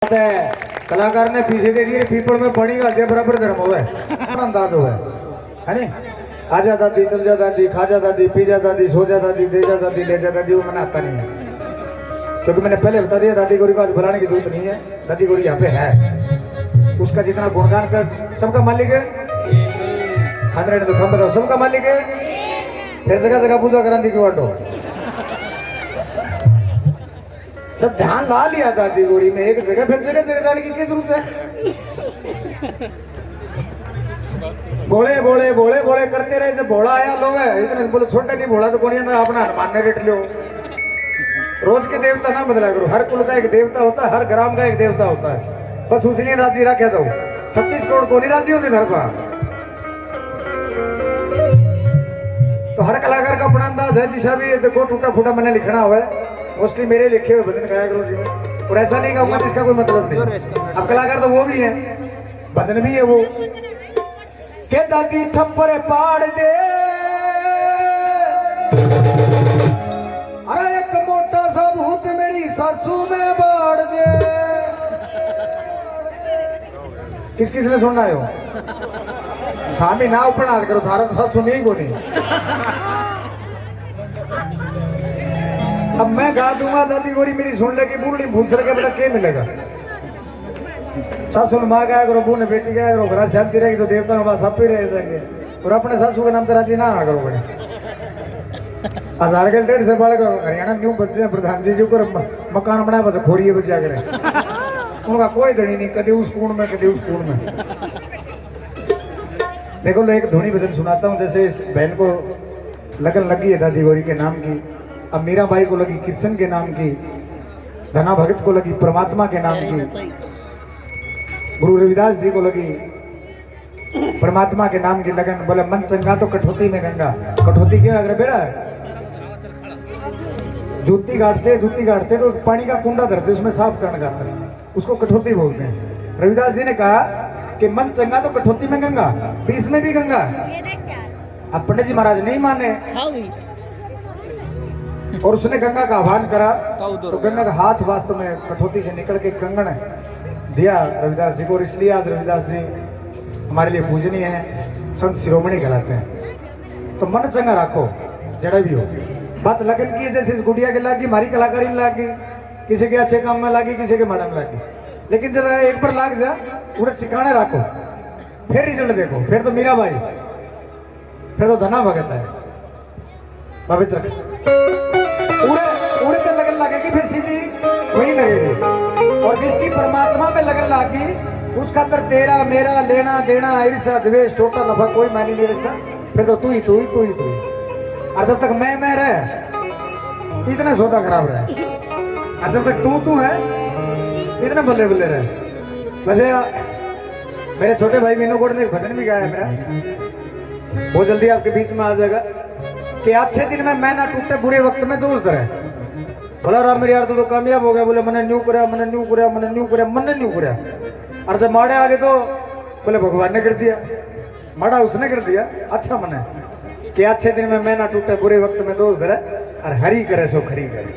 कलाकार ने पीछे दे दिए पीपल में पड़ी गाल दिया बराबर धर्म हुआ है अंदाज हुआ है नहीं। आजा दादी, चल जा दादी, खा जा दादी, पी जा दादी, सो जा दादी, दे जा दादी, ले जा दादी, वो मैंने आता नहीं है क्योंकि मैंने पहले बता दिया दादी गौरी को आज बुलाने की जरूरत नहीं है। दादी गौरी यहाँ पे है, उसका जितना गुणगान कर सबका मालिक है। थम रहे तो थम बताओ सबका मालिक है। फिर जगह जगह पूजा करा दी क्यों बांटो जब ध्यान ला लिया दादी गौरी में एक जगह, फिर जगह जगह जाने की क्या जरूरत है। बोले बोले बोले बोले करते रहे, जब भोला आया लोग है इतने बोले छोटे नहीं भोला तो कौन अपना हनुमान ने रेट लो। रोज के देवता ना बदला करो, हर कुल का एक देवता होता है, हर ग्राम का एक देवता होता है, बस उसी ने राजी रखा जाओ। 36 करोड़ को नहीं राजी होते धर पर। तो हर कलाकार का अपना अंदाज है। जिसा भी देखो टूटा फूटा मैंने लिखना हुआ है, मोस्टली मेरे लिखे हुए भजन गाया करो जी में, और ऐसा नहीं कहूंगा जिसका कोई मतलब नहीं। अब कलाकार तो वो भी है, भजन भी है वो के दादी छप्पर पाड़ दे, अरे एक मोटा सा भूत मेरी सासू में बाढ़ दे। किस किस ने सुनना है थामी ना ऊपर हाथ करो, थारा तो सासू नहीं को नहीं। अब मैं गा दूंगा दादी गोरी मेरी सुन लेगी बुरड़ी भूसर के बेटा क्या मिलेगा। सासू ने माँ गाया करो, बू ने बेटी गाया करो, घर शांति रहेगी तो देवता के पास आप ही रह जाएंगे। और अपने सासू के नाम तो राजी ना आ करो बड़े। हजार के 1.5 से बाढ़ हरियाणा न्यू बच्चे प्रधान जी को मकान बनाया बस खोरिए बचा करे, उनका कोई धनी नहीं, कभी उस कूण में कभी उस कूण में। देखो लो एक धुनी भजन सुनाता हूँ। जैसे इस बहन को लगन लगी है दादी गौरी के नाम की, अब मीरा बाई को लगी कृष्ण के नाम की, धना भगत को लगी परमात्मा के नाम की, गुरु रविदास जी को लगी परमात्मा के नाम की लगन। बोले मन चंगा तो कठौती में गंगा। कठौती क्या अगर बेरा है, जूती गाड़ते तो पानी का कुंडा धरते उसमें साफ करना जाता है, उसको कठौती बोलते हैं। रविदास जी ने कहा कि मन चंगा तो कठौती में गंगा, बीच में भी गंगा। अब पंडित जी महाराज नहीं माने और उसने गंगा का आह्वान करा तो गंगा का हाथ वास्तव में कठौती से निकल के कंगन दिया रविदास जी को। और इसलिए आज रविदास जी हमारे लिए पूजनीय है, संत शिरोमणि कहलाते हैं। तो मन चंगा रखो जड़ा भी हो। बात लगन की है, जैसे इस गुड़िया के लागी, हमारी कलाकारी में लागी, किसी के अच्छे काम में लागी, किसी के माड़ा में लागी, लेकिन जरा एक बार लाग जा पूरे ठिकाने रखो, फिर रिजल्ट देखो। फिर तो मीरा भाई, फिर तो धना भगत है पवित्र उड़े पे लगन लगेगी, फिर सीधी वही लगेगी। और जिसकी परमात्मा पे लगन लागी उसका तर तेरा मेरा लेना देना ईर्ष्या द्वेष टोटा नफा कोई मायने नहीं रखता। फिर तो तू ही और जब तक मैं रहे इतना सौदा खराब रहे, और जब तक तू है इतना बल्ले बल्ले रहे। वैसे मेरे छोटे भाई मीनू कोट ने एक भजन भी गाया है मेरा, बहुत जल्दी आपके बीच में आ जाएगा कि अच्छे दिन में मैं ना टूटे, बुरे वक्त में दोस्त रहे। बोला राम मेरे यार तो कामयाब हो गया। बोले मैंने न्यू कराया, मैंने न्यू कराया, मैंने न्यू कराया, मैंने न्यू कराया। और जब माड़े आगे तो बोले भगवान ने कर दिया, माड़ा उसने कर दिया। अच्छा मने कि अच्छे दिन में मैं ना टूटे, बुरे वक्त में दोस्त रहे, और हरी करे सो खरी करे।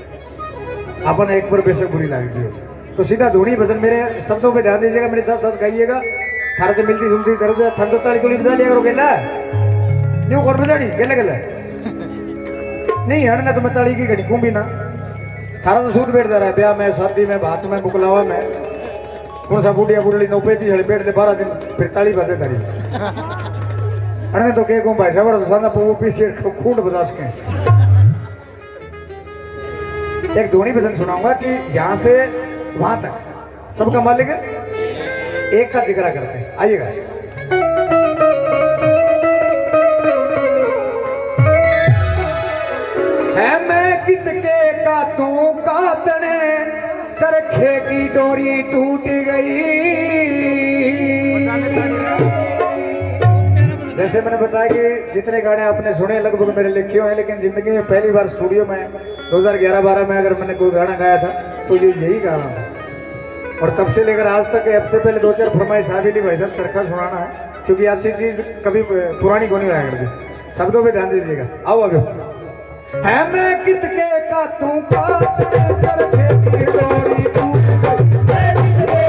अपन एक बार बेशक बुरी लग दी तो सीधा धूनी भजन मेरे शब्दों पे ध्यान दीजिएगा, मेरे साथ साथ गाइएगा। थारा तो मिलती सुनती दर्द थम तो ताली तुली बजा लिया करो। गेला न्यू कौन बजानी गेले गेले नहीं हड़ना तो मैं ताली की घड़ी कुंभी ना। थारा तो सूद बैठ जा रहा है ब्याह में, शादी में, भात में, मुकलावा में। कौन सा बूढ़िया बुढ़ी 9-35 हड़े बैठ दे 12 दिन, फिर ताली बजे धरी अड़ने तो के भाई साहब सादा वो पी के खूंट बजा सके। एक धोनी भजन सुनाऊंगा कि यहाँ से वहां तक सबका मालिक एक का जिक्र करते हैं। आइएगा। है मैं कितके का तू कातने, चरखे की डोरी टूट गई। जैसे मैंने बताया कि जितने गाने आपने सुने लगभग मेरे लिखे हुए हैं, लेकिन जिंदगी में पहली बार स्टूडियो में 2011-12 में अगर मैंने कोई गाना गाया था तो ये यही गाना था। और तब से लेकर आज तक ऐप से पहले 2-4 फरमाइश आ भी ली भाई साहब चरखा सुनाना है, क्योंकि अच्छी चीज कभी पुरानी को नहीं आया करती। शब्दों पे ध्यान दीजिएगा। आओ अभी है मैं कितके का तू चरखे की डोरी टूट गई।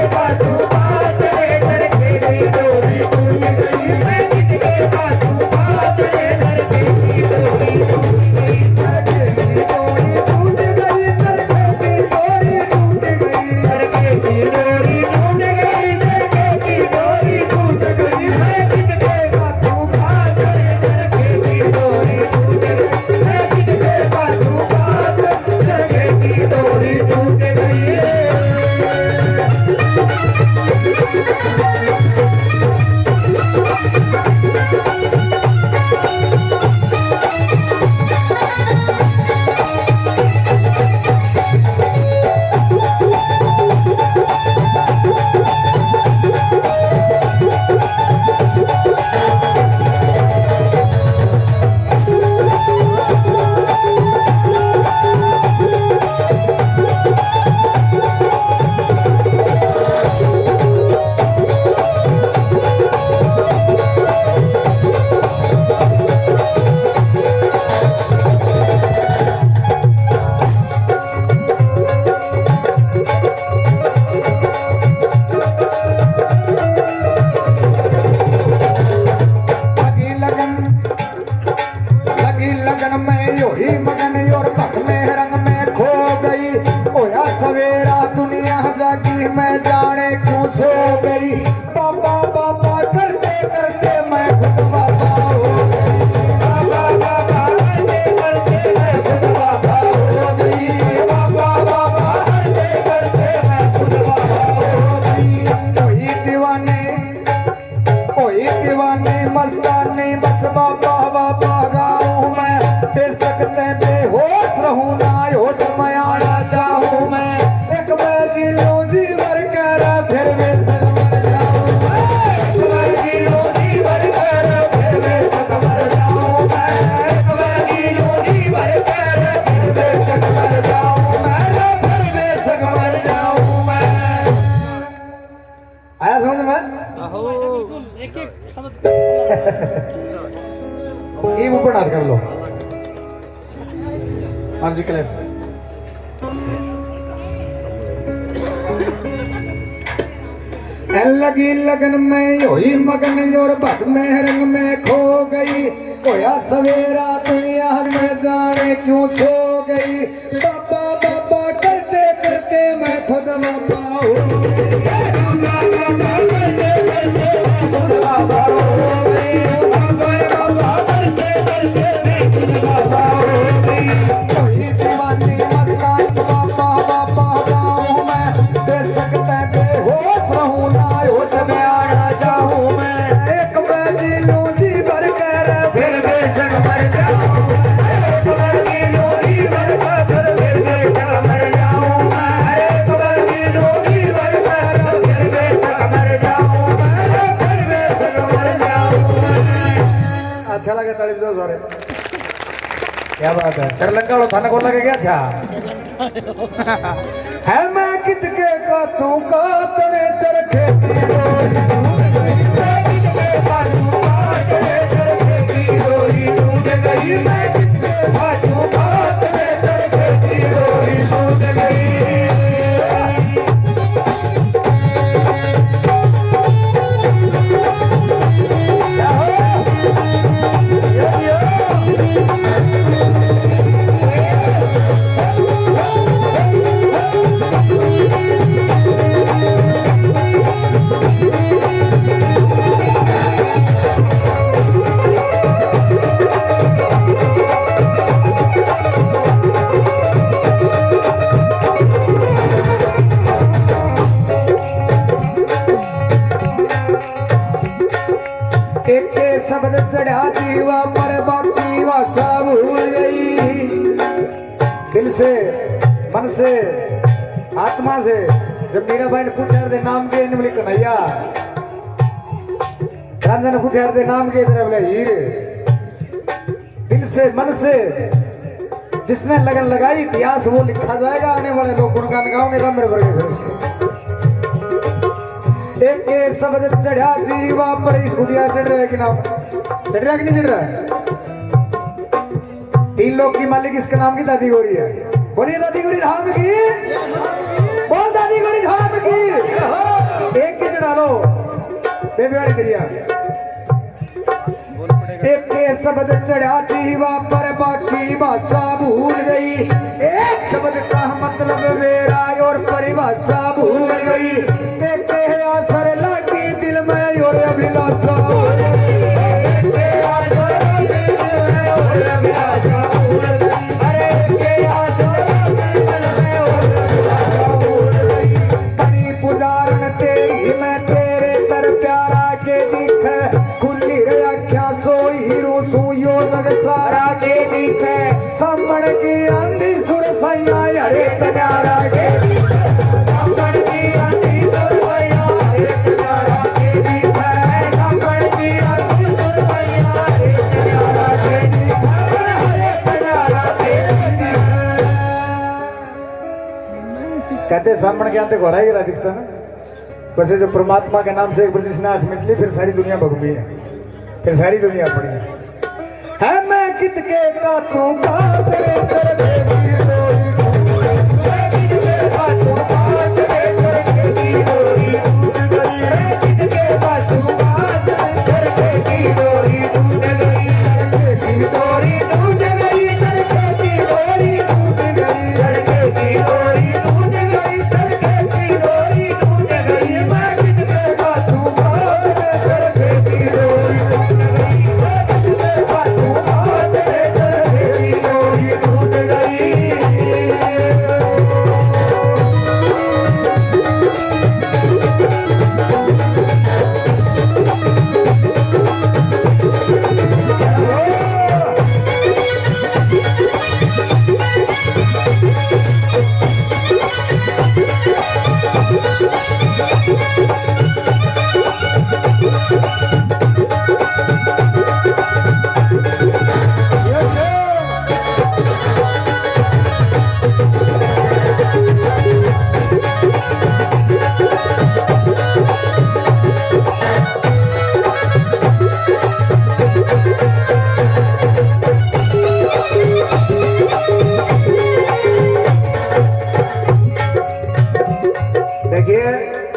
मैं जाने क्यों सो गई। बाबा बाबा करते करते मैं खुद बाबा हो गई। बाबा बाबा करते करते मैं खुद बाबा हो गई। बाबा बाबा करते करते मैं खुद बाबा हो गई। कोई दीवाने मस्ताने बस बाबा बाबा गाऊं मैं। दे सकते बेहोश रहूं ना होश मैं आना चाहूं मैं। एक बाजी लूं जी भर कर फिर मैं सग मर जाऊं मैं। एक बाजी लूं जी भर कर फिर मैं सग मर जाऊं मैं। एक बाजी लूं जी भर कर फिर मैं सग मर जाऊं मैं। फिर मैं सग मर जाऊं मैं। आया समझ में? एक एक समझ ये ऊपर डाल कर लो मर्जी क्लिप। लगी लगन में हुई मगन और भग में रंग में खो गई। होया सवेरा दुनिया में जाने क्यों सो गई। बाबा बाबा करते करते मैं खुद बाबा हो गई। बाबा करते करते मैं खुद बाबा हो गई। बाबा बाबा करते करते मैं खुद बाबा हो गई। कोई दीवानी मस्तान बाबा बाबा गाऊं मैं। दे सकते बेहोश रहूं ना होश में आना चाहूं मैं। एक बाजी लूं जी भर कर फिर बेशक मर जाऊं मैं। एक बाजी लूं जी भर कर फिर बेशक मर जाऊं मैं। एक बाजी लूं जी भर कर फिर बेशक मर जाऊं मैं। फिर बेशक मर जाऊं मैं। अच्छा लगे तारीफ दो सारे। क्या बात है। श्रीलंका वाला थाना खोल लगे क्या? अच्छा है मैं कितके का तू का तड़े चरखे की डोरी टूट गई। मैं कितके का तू का तड़े चरखे की डोरी टूट गई। मैं कितके का तू का तड़े चरखे की डोरी टूट गई। एक शब्द चढ़ा जीवा पर बाकी भाषा भूल गई। दिल से मन से आत्मा से जब मीरा भाई ने पूछा दे नाम के बोले कन्हैया। रांझा ने पूछा दे नाम के इधर बोले हीर। दिल से मन से जिसने लगन लगाई इतिहास वो लिखा जाएगा। आने वाले लोग गुणगान गाओगे रम रगे फिर एक शब्द चढ़ा जीवा पर। स्कूटिया चढ़ रहा है कि नाम चढ़ रहा है कि नहीं चढ़ रहा है? 3 लोग की मालिक इसका नाम की दादी गोरी है। बोलिए दादी गोरी धाम की। बोल दादी गोरी धाम की। एक की चढ़ा लो बेबी वाली दरिया। एक शब्द चढ़ा जीवा पर बाकी भाषा भूल गई। एक शब्द का मतलब मेरा और परिभाषा भूल गई। एक असर लगी दिल में और अभिलाषा भूल गई। बड़ी पुजारन तेरी मैं तेरे तर प्यारा के दिख। खुली रे आख्या सोई रूसू यो जग सारा के दिख। सामण की आंधी सुर सैया हरे तन्यारा के दिख। सामण की आंधी सुर सैया हरे तन्यारा के दिख। सामण की आंधी सुर सैया हरे तन्यारा के दिख। हरे तन्यारा के दिख। कहते सामण के आते घोड़ा ही गिरा दिखता ना। वैसे जो परमात्मा के नाम से एक बार जिसने आंख मिचली फिर सारी दुनिया भगवी है। फिर सारी दुनिया पड़ी है मैं कितके का तू का तड़े चरखे की डोरी टूट गई। मैं कितके का तू का तड़े चरखे की डोरी टूट गई। मैं कितके का तू का तड़े चरखे की डोरी टूट गई। चरखे की डोरी टूट गई। चरखे की डोरी टूट गई। चरखे की डोरी टूट गई। चरखे की डोरी टूट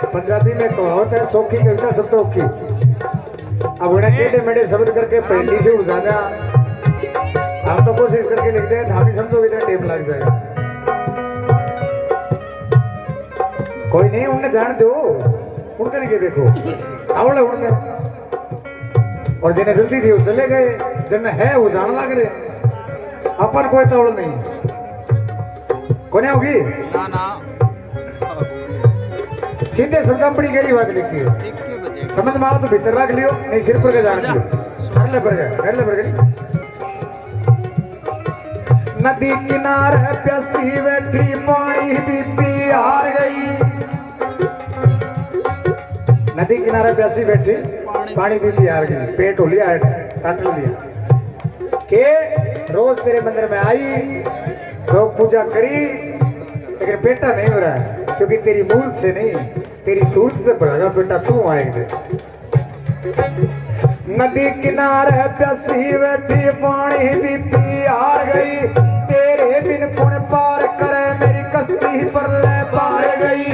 पंजाबी में कहावत है सौखी कविता सब तो औखी। अब उन्हें टेढ़े मेढ़े शब्द करके पहली से उजाना हम तो कोशिश करके लिखते हैं धामी समझो इतना टाइम लग जाएगा। कोई नहीं उन्हें जान दो उनके नहीं देखो आवड़े उनके और जिन्हें जल्दी थी वो चले गए जिन्हें है वो जान लग रहे अपन कोई तवड़ नहीं कोने होगी ना ना सीधे शब्द बड़ी गहरी बात लिखी है समझ में आओ तो भीतर रख लियो नहीं सिर पर के जान दियो कर ले पर गए नदी किनारे प्यासी बैठी पानी पी हार गई। नदी किनारे प्यासी बैठी पानी पी हार गई पेट हो लिया टाटल दिया के रोज तेरे मंदिर में आई तो पूजा करी लेकिन पेटा नहीं हो रहा है क्योंकि तेरी मूल से नहीं तेरी सूरत से बढ़ेगा बेटा तू आएंगे। नदी किनारे प्यासी बैठी पानी पी हार गई तेरे बिन कौन पार करे मेरी कश्ती पर ले पार गई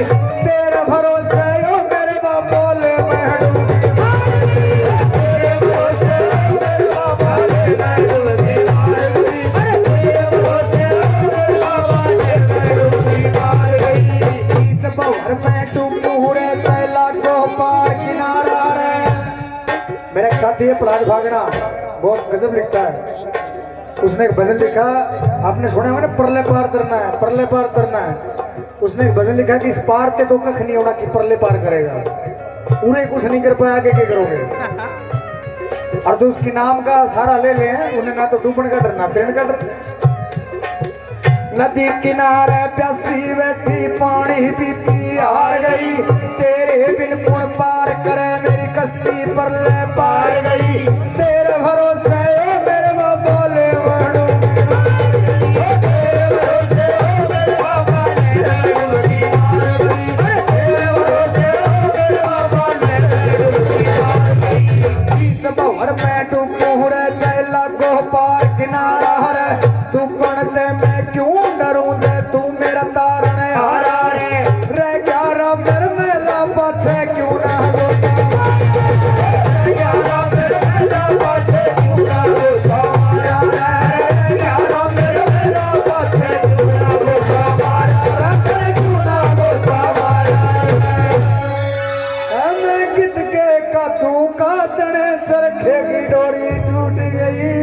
तेरे भरोसे ओ मेरे बोले मैं डूबी तेरे भरोसे ओ मेरे बोले मैं डूबी अरे तेरे भरोसे ओ मेरे बोले मैं डूबी हार गई बीच बहर में डूबू रे चला को पार किनारा रे। मेरा एक साथी है प्रहलाद भागना बहुत गजब लिखता है उसने एक भजन लिखा आपने सुने होंगे ना परले पार तरना है परले पार तरना है। उसने एक भजन लिखा कि इस पार ते तो कख नहीं होना कि परले पार करेगा पूरे कुछ नहीं कर पाया आगे क्या करोगे और जो उसकी नाम का सारा ले ले उन्हें ना तो डूबने का डर ना तैरने का डर। नदी किनारे प्यासी बैठी पानी पी हार गई तेरे बिन कौन पार करे मेरी कश्ती पर ले पार गई तेरे भरोसे ओ मेरे बोले वड़ो तेरे भरोसे ओ मेरे बोले अरे तेरे भरोसे ओ मेरे बोले बीच बहर में डूबू रे चला को पार किनारा रे तू कौन ते मैं क्यों डरूं जे तू मेरा तारण हारा रे रे ग्यारह मेरे मेला पाछे क्यों ना होता ग्यारह मेरे मेला पाछे क्यों ना होता रे ग्यारह मेरे मेला पाछे क्यों ना होता मारा रे क्यों ना होता मारा मैं कित के का तू का तने चरखे की डोरी टूट गई